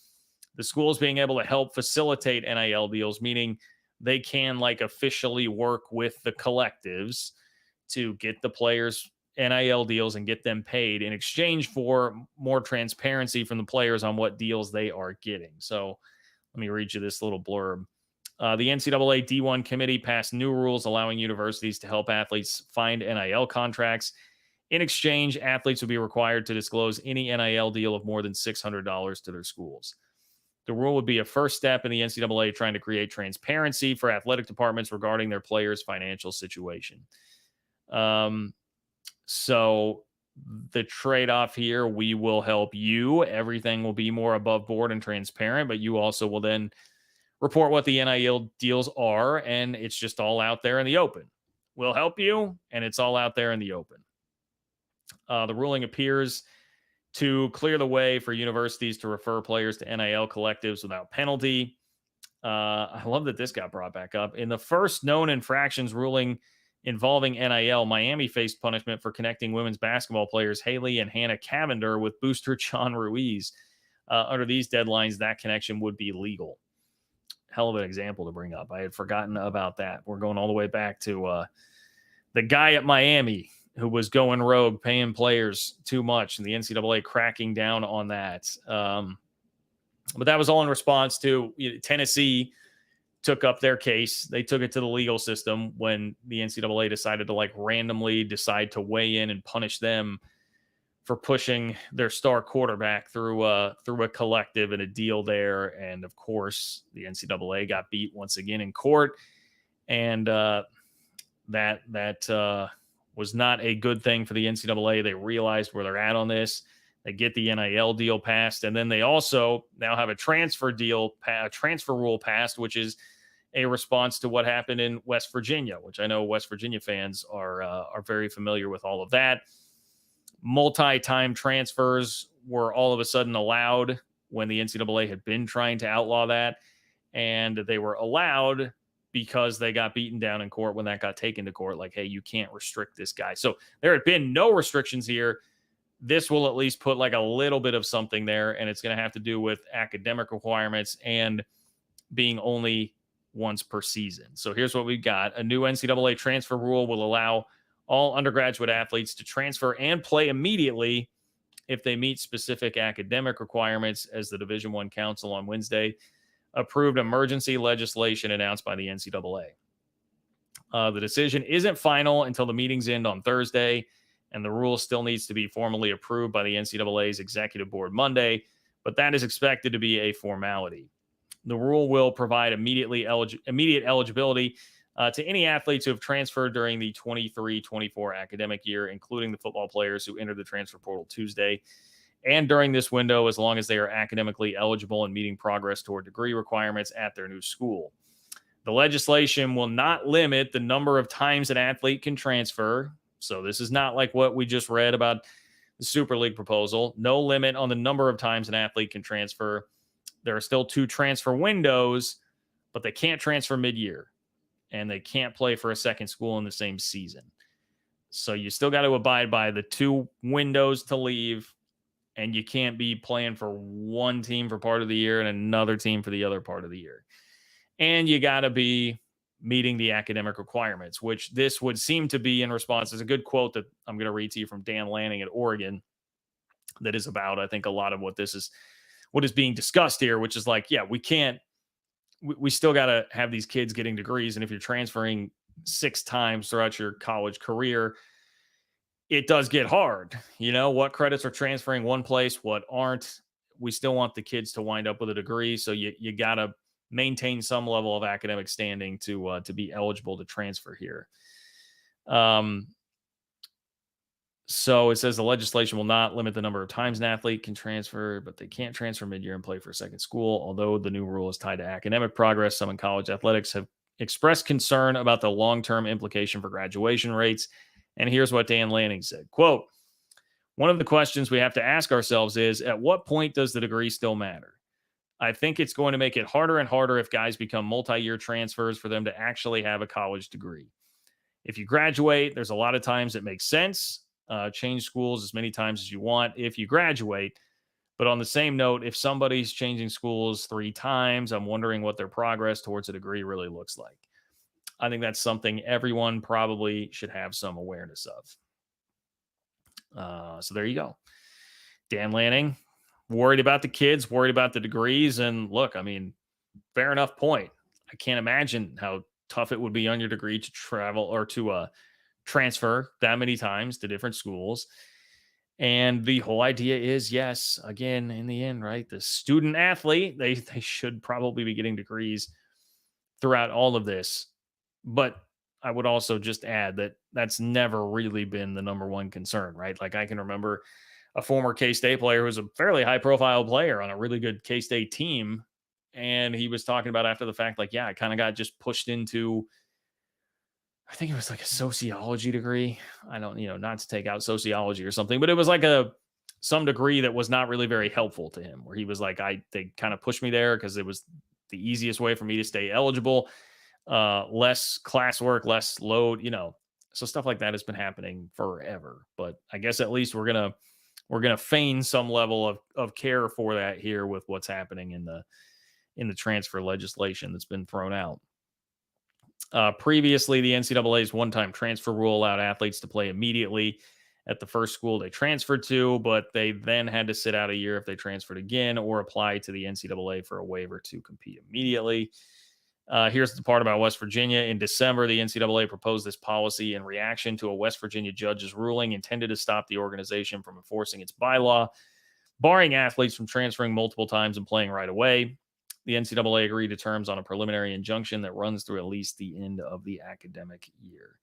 being able to help facilitate NIL deals, meaning they can like officially work with the collectives to get the players NIL deals and get them paid in exchange for more transparency from the players on what deals they are getting. So let me read you this little blurb. The NCAA D1 committee passed new rules allowing universities to help athletes find NIL contracts. In exchange, athletes would be required to disclose any NIL deal of more than $600 to their schools. The rule would be a first step in the NCAA trying to create transparency for athletic departments regarding their players' financial situation. So the trade-off here, we will help you. Everything will be more above board and transparent, but you also will then report what the NIL deals are, and it's just all out there in the open. We'll help you, and it's all out there in the open. The ruling appears to clear the way for universities to refer players to NIL collectives without penalty. I love that this got brought back up. In the first known infractions ruling involving NIL, Miami faced punishment for connecting women's basketball players Haley and Hannah Cavender with booster John Ruiz. Under these deadlines, that connection would be legal. Hell of an example to bring up. I had forgotten about that. We're going all the way back to the guy at Miami who was going rogue, paying players too much, and the NCAA cracking down on that. But that was all in response to Tennessee took up their case. They took it to the legal system when the NCAA decided to like randomly decide to weigh in and punish them for pushing their star quarterback through a collective and a deal there. And of course, the NCAA got beat once again in court, and that was not a good thing for the NCAA. They realized where they're at on this. They get the NIL deal passed, and then they also now have a transfer rule passed, which is a response to what happened in West Virginia, which I know West Virginia fans are very familiar with all of that. Multi-time transfers were all of a sudden allowed when the NCAA had been trying to outlaw that, and they were allowed because they got beaten down in court when that got taken to court. Like, hey, you can't restrict this guy. So there had been no restrictions here. This will at least put like a little bit of something there, and it's going to have to do with academic requirements and being only once per season. So here's what we've got. A new NCAA transfer rule will allow all undergraduate athletes to transfer and play immediately if they meet specific academic requirements, as the Division I Council on Wednesday approved emergency legislation announced by the NCAA. The decision isn't final until the meetings end on Thursday, and the rule still needs to be formally approved by the NCAA's executive board Monday, but that is expected to be a formality. The rule will provide immediate eligibility to any athletes who have transferred during the 23-24 academic year, including the football players who entered the transfer portal Tuesday, and during this window, as long as they are academically eligible and meeting progress toward degree requirements at their new school. The legislation will not limit the number of times an athlete can transfer. So this is not like what we just read about the Super League proposal. No limit on the number of times an athlete can transfer. There are still 2 transfer windows, but they can't transfer mid-year, and they can't play for a second school in the same season. So you still got to abide by the 2 windows to leave, and you can't be playing for one team for part of the year and another team for the other part of the year. And you got to be meeting the academic requirements, which this would seem to be in response. There's a good quote that I'm going to read to you from Dan Lanning at Oregon that is about, I think, a lot of what is being discussed here, which is like, yeah, we still got to have these kids getting degrees. And if you're transferring 6 times throughout your college career, it does get hard. You know, what credits are transferring one place, what aren't. We still want the kids to wind up with a degree. So you got to maintain some level of academic standing to be eligible to transfer here. So it says the legislation will not limit the number of times an athlete can transfer, but they can't transfer mid-year and play for a second school. Although the new rule is tied to academic progress, some in college athletics have expressed concern about the long-term implication for graduation rates. And here's what Dan Lanning said, quote, "One of the questions we have to ask ourselves is, at what point does the degree still matter? I think it's going to make it harder and harder if guys become multi-year transfers for them to actually have a college degree. If you graduate, there's a lot of times it makes sense. Change schools as many times as you want if you graduate. But on the same note, if somebody's changing schools 3 times, I'm wondering what their progress towards a degree really looks like." I think that's something everyone probably should have some awareness of. So there you go. Dan Lanning, worried about the kids, worried about the degrees. And look, I mean, fair enough point. I can't imagine how tough it would be on your degree to travel or to transfer that many times to different schools. And the whole idea is, yes, again, in the end, right, the student athlete, they should probably be getting degrees throughout all of this. But I would also just add that that's never really been the number one concern, right? Like I can remember a former K-State player who was a fairly high-profile player on a really good K-State team, and he was talking about after the fact, like, yeah, I kind of got just pushed into, I think it was like a sociology degree. I don't, not to take out sociology or something, but it was like some degree that was not really very helpful to him, where he was like, they kind of pushed me there because it was the easiest way for me to stay eligible. Less classwork, less load, so stuff like that has been happening forever. But I guess at least we're gonna feign some level of care for that here with what's happening in the transfer legislation that's been thrown out. Previously, the NCAA's one-time transfer rule allowed athletes to play immediately at the first school they transferred to, but they then had to sit out a year if they transferred again or apply to the NCAA for a waiver to compete immediately. Here's the part about West Virginia. In December, the NCAA proposed this policy in reaction to a West Virginia judge's ruling intended to stop the organization from enforcing its bylaw, barring athletes from transferring multiple times and playing right away. The NCAA agreed to terms on a preliminary injunction that runs through at least the end of the academic year.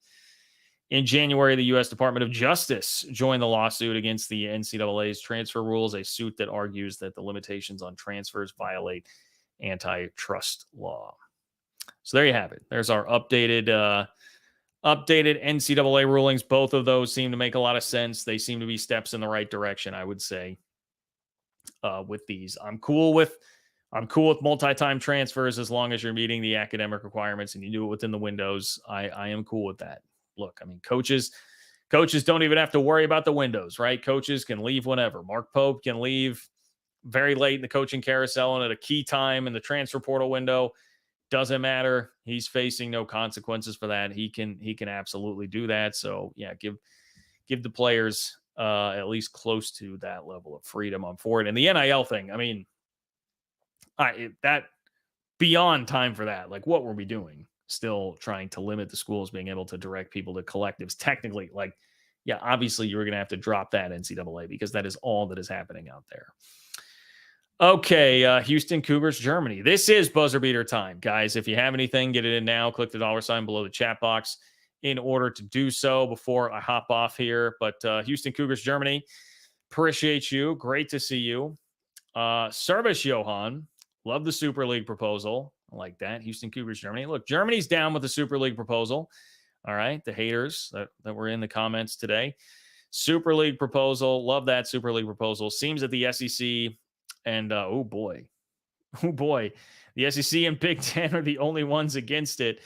In January, the U.S. Department of Justice joined the lawsuit against the NCAA's transfer rules, a suit that argues that the limitations on transfers violate antitrust law. So there you have it. There's our updated NCAA rulings. Both of those seem to make a lot of sense. They seem to be steps in the right direction, I would say, with these. I'm cool with multi-time transfers as long as you're meeting the academic requirements and you do it within the windows. I am cool with that. Look, I mean, coaches don't even have to worry about the windows, right? Coaches can leave whenever. Mark Pope can leave very late in the coaching carousel and at a key time in the transfer portal window. Doesn't matter. He's facing no consequences for that. He can absolutely do that. So yeah, give the players at least close to that level of freedom. I'm for it. And the NIL thing, I mean, that beyond time for that. Like, what were we doing? Still trying to limit the schools being able to direct people to collectives. Technically, like, yeah, obviously you were going to have to drop that NCAA because that is all that is happening out there. Okay, Houston Cougars, Germany. This is buzzer beater time, guys. If you have anything, get it in now. Click the $ below the chat box in order to do so before I hop off here. But Houston Cougars, Germany, appreciate you. Great to see you. Service Johan, love the Super League proposal. I like that. Houston Cougars, Germany. Look, Germany's down with the Super League proposal. All right, the haters that were in the comments today. Super League proposal. Love that Super League proposal. Seems that the SEC and, oh boy, the SEC and Big Ten are the only ones against it.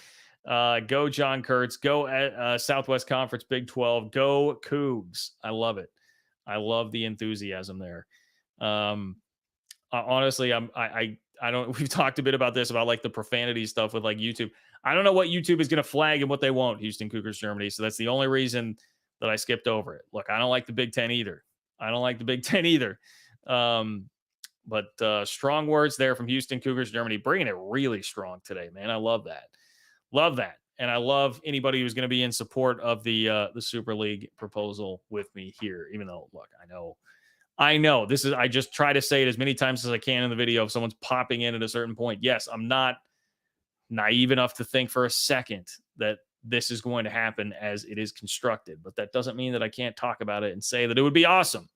Go John Kurtz. Go Southwest Conference, Big 12. Go Cougs. I love it. I love the enthusiasm there. Honestly, I don't, we've talked a bit about this, about like the profanity stuff with like YouTube. I don't know what YouTube is going to flag and what they won't, Houston Cougars, Germany. So that's the only reason that I skipped over it. Look, I don't like the Big Ten either. But strong words there from Houston Cougars, Germany, bringing it really strong today, man. I love that. And I love anybody who's going to be in support of the Super League proposal with me here, even though, look, I know this is, I just try to say it as many times as I can in the video. If someone's popping in at a certain point, yes, I'm not naive enough to think for a second that this is going to happen as it is constructed, but that doesn't mean that I can't talk about it and say that it would be awesome.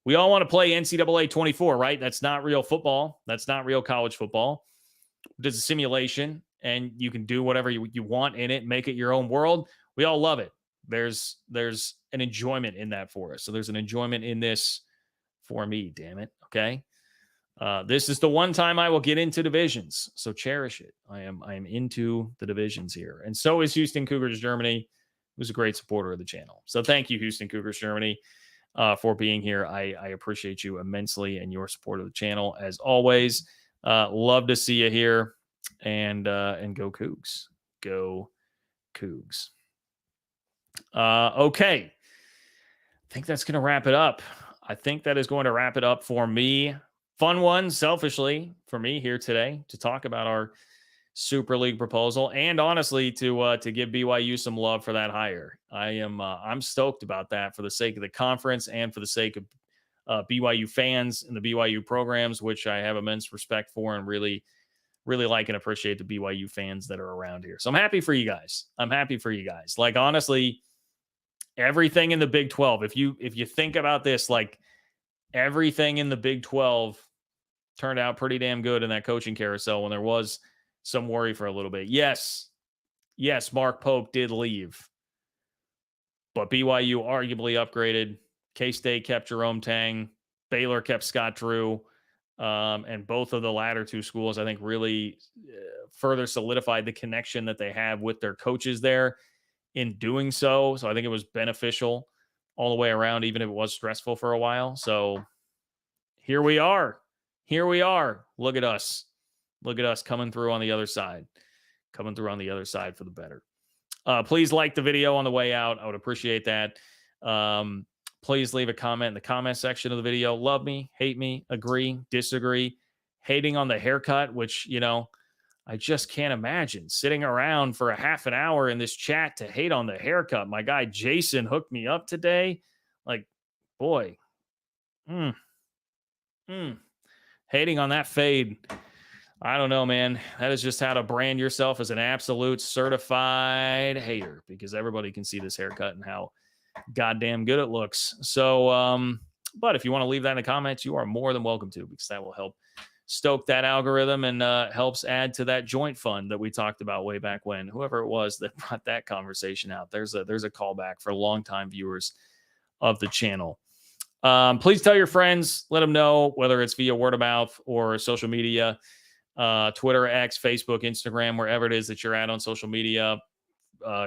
We all want to play NCAA 24, right? That's not real football. That's not real college football. It's a simulation, and you can do whatever you want in it, make it your own world. We all love it. There's an enjoyment in that for us. So there's an enjoyment in this for me, damn it. Okay. This is the one time I will get into divisions. So cherish it. I am into the divisions here. And so is Houston Cougars, Germany, who's a great supporter of the channel. So thank you, Houston Cougars, Germany, for being here. I appreciate you immensely and your support of the channel as always. Love to see you here, and go Cougs. Go Cougs. Okay. I think that's going to wrap it up. I think that is going to wrap it up for me. Fun one, selfishly, for me here today to talk about our Super League proposal, and honestly to give BYU some love for that hire. I'm stoked about that for the sake of the conference and for the sake of BYU fans and the BYU programs, which I have immense respect for and really, really like and appreciate the BYU fans that are around here. So I'm happy for you guys. Like, honestly, everything in the Big 12, if you think about this, like, everything in the Big 12 turned out pretty damn good in that coaching carousel when there was some worry for a little bit. Yes, Mark Pope did leave, but BYU arguably upgraded. K-State kept Jerome Tang. Baylor kept Scott Drew. And both of the latter two schools, I think, really further solidified the connection that they have with their coaches there in doing so. So I think it was beneficial all the way around, even if it was stressful for a while. So here we are. Look at us coming through on the other side for the better. Please like the video on the way out. I would appreciate that. Please leave a comment in the comment section of the video. Love me, hate me, agree, disagree, hating on the haircut, which, I just can't imagine sitting around for a half an hour in this chat to hate on the haircut. My guy Jason hooked me up today. Like, boy, hating on that fade. I don't know, man. That is just how to brand yourself as an absolute certified hater, because everybody can see this haircut and how goddamn good it looks. So, but if you want to leave that in the comments, you are more than welcome to, because that will help stoke that algorithm and helps add to that joint fund that we talked about way back when. Whoever it was that brought that conversation out, there's a callback for longtime viewers of the channel. Please tell your friends, let them know, whether it's via word of mouth or social media, Twitter, X, Facebook, Instagram, wherever it is that you're at on social media,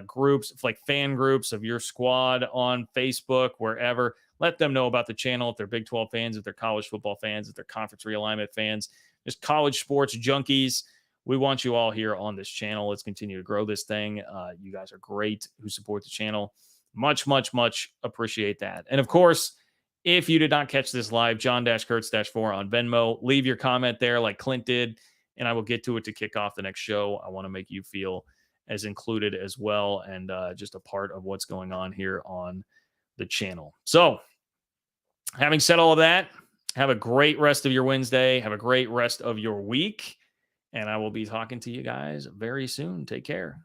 groups, like fan groups of your squad on Facebook, wherever. Let them know about the channel if they're Big 12 fans, if they're college football fans, if they're conference realignment fans, just college sports junkies. We want you all here on this channel. Let's continue to grow this thing. You guys are great who support the channel. Much, much, much appreciate that. And of course, if you did not catch this live, John-Kurtz-4 on Venmo, leave your comment there like Clint did, and I will get to it to kick off the next show. I want to make you feel as included as well and just a part of what's going on here on the channel. So, having said all of that, have a great rest of your Wednesday. Have a great rest of your week. And I will be talking to you guys very soon. Take care.